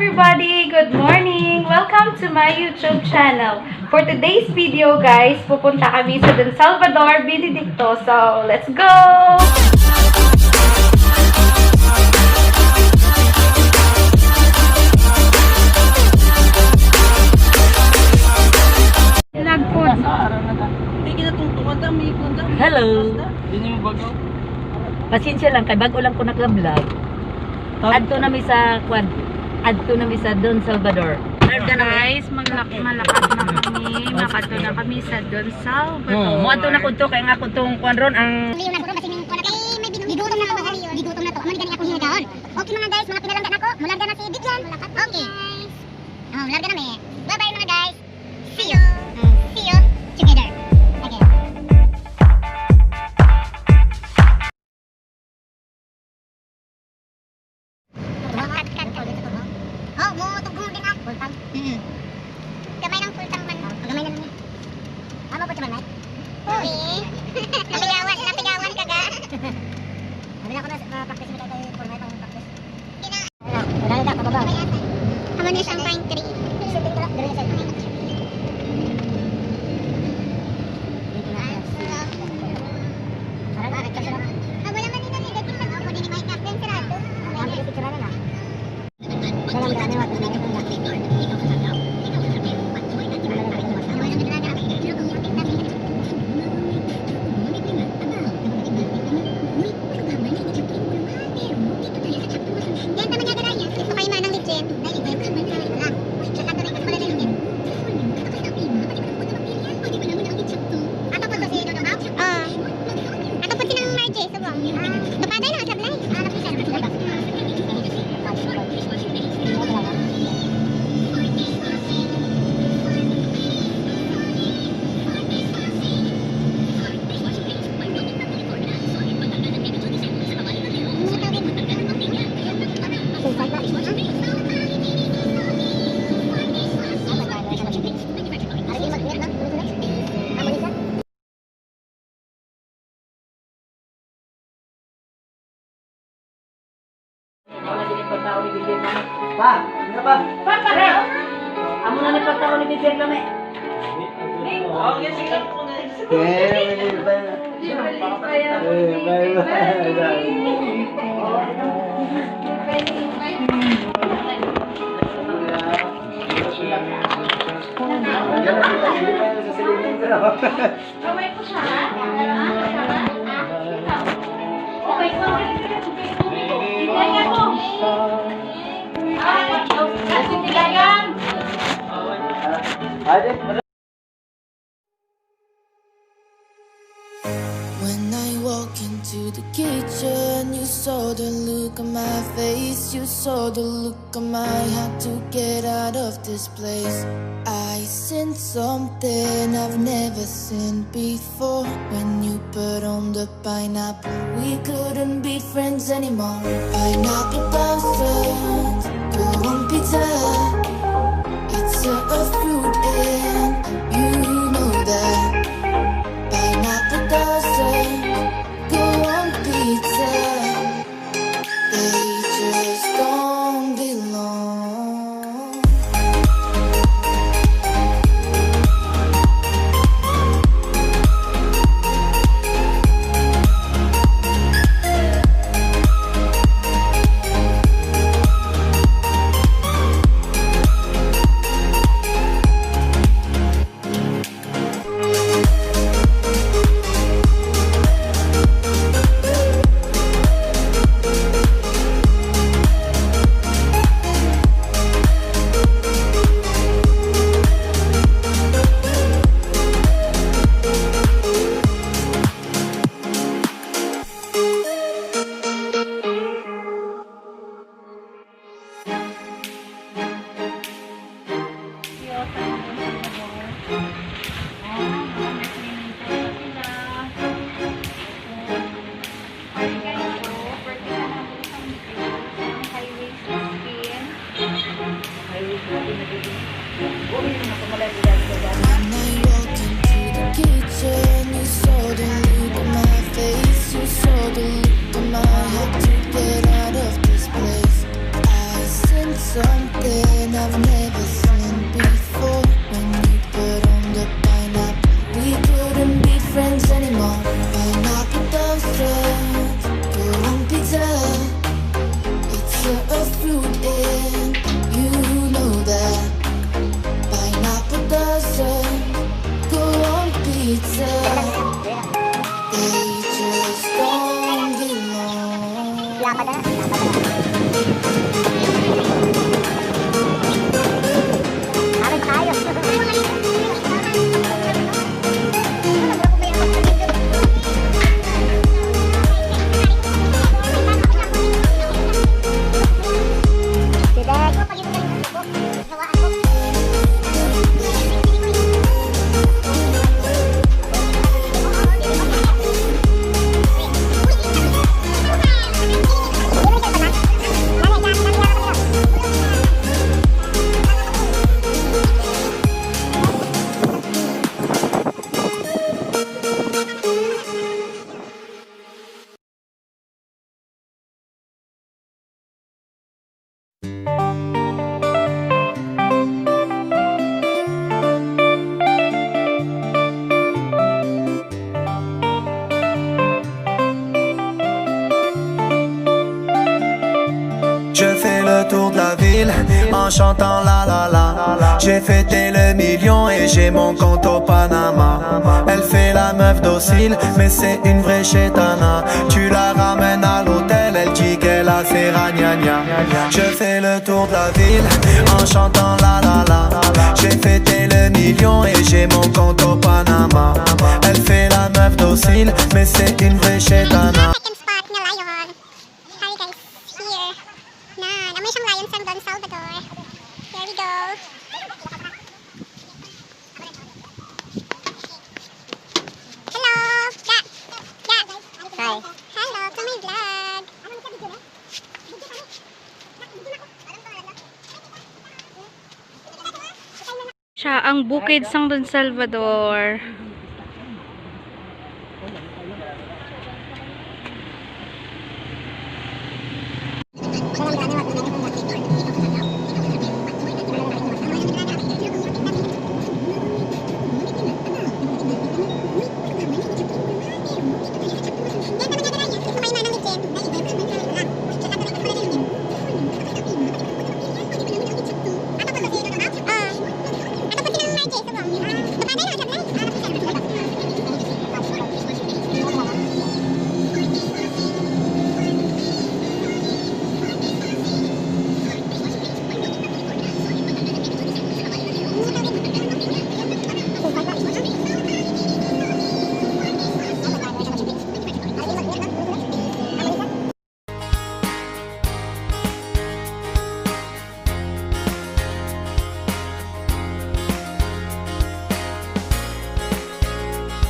everybody! Good morning! Welcome to my YouTube channel. For today's video guys, pupunta kami sa Don Salvador, Benedicto. So, let's go! Lagpod. Hello! Pasensya lang, kay bago lang ko nag-vlog. Adto na mi sa kwan. Adto na mi sa Don Salvador. Guys, malakad na kami. Makadto na kami sa Don Salvador. Mo adto na ko to kay nga ko tong kwan ron ang Liyo na ko kasi ning kuno kay may gigutom na ako liyo. Gigutom na to. Amo ni gani ako hinagaon. Okay mga guys, mga pinalanggan ako. Mularga na si Bigyan. Okay. Oh, mularga na mi. Bye-bye mga guys. See you. See you together. Okay. Oh, mo tugong din ah. Full tank. Gamay ng full tank man. Gamay na lang. Amo pa man. Uy. Napigawan ka ga. Ano ako na practice mo tayo for my pang practice. Wala ka pa ba? Amo na siyang pine tree. Shooting ko lang dire sa. Wala man nila ni dating lang ako din may captain sarado. Ang picture na. Dalam gani wat na Pa, ano ba? Pa, pare. Amo na ni pagkaon ni Bibir lame. Oh, yes, sige. Kamay ko siya. Okay, Tingnan ko. Kasi tilayan. When I walk into the kitchen, you saw the look on my face. You saw the look on my heart to get out of this place. I seen something I've never seen before. When you put on the pineapple, we couldn't be friends anymore. Pineapple blossoms, go on pizza. It's a fruit and you know that. Pineapple doesn't go on pizza. They just don't belong. pizza. They just don't belong. Je fais le tour de la ville en chantant la la la. J'ai fêté le million et j'ai mon compte au Panama. Elle fait la meuf docile, mais c'est une vraie chétana. Tu la ramènes à l'hôtel, elle dit qu'elle a fait ragnagna. Je fais le tour de la ville en chantant la la la. J'ai fêté le million et j'ai mon compte au Panama. Elle fait la meuf docile, mais c'est une vraie chétana. Second spot na lion. Hi guys, here. Na, naman siyang lion sa Don Salvador. Here we go. Hello! Ja! Ja! Hi. Hello to my vlog. Siya ang bukid sang Don Salvador.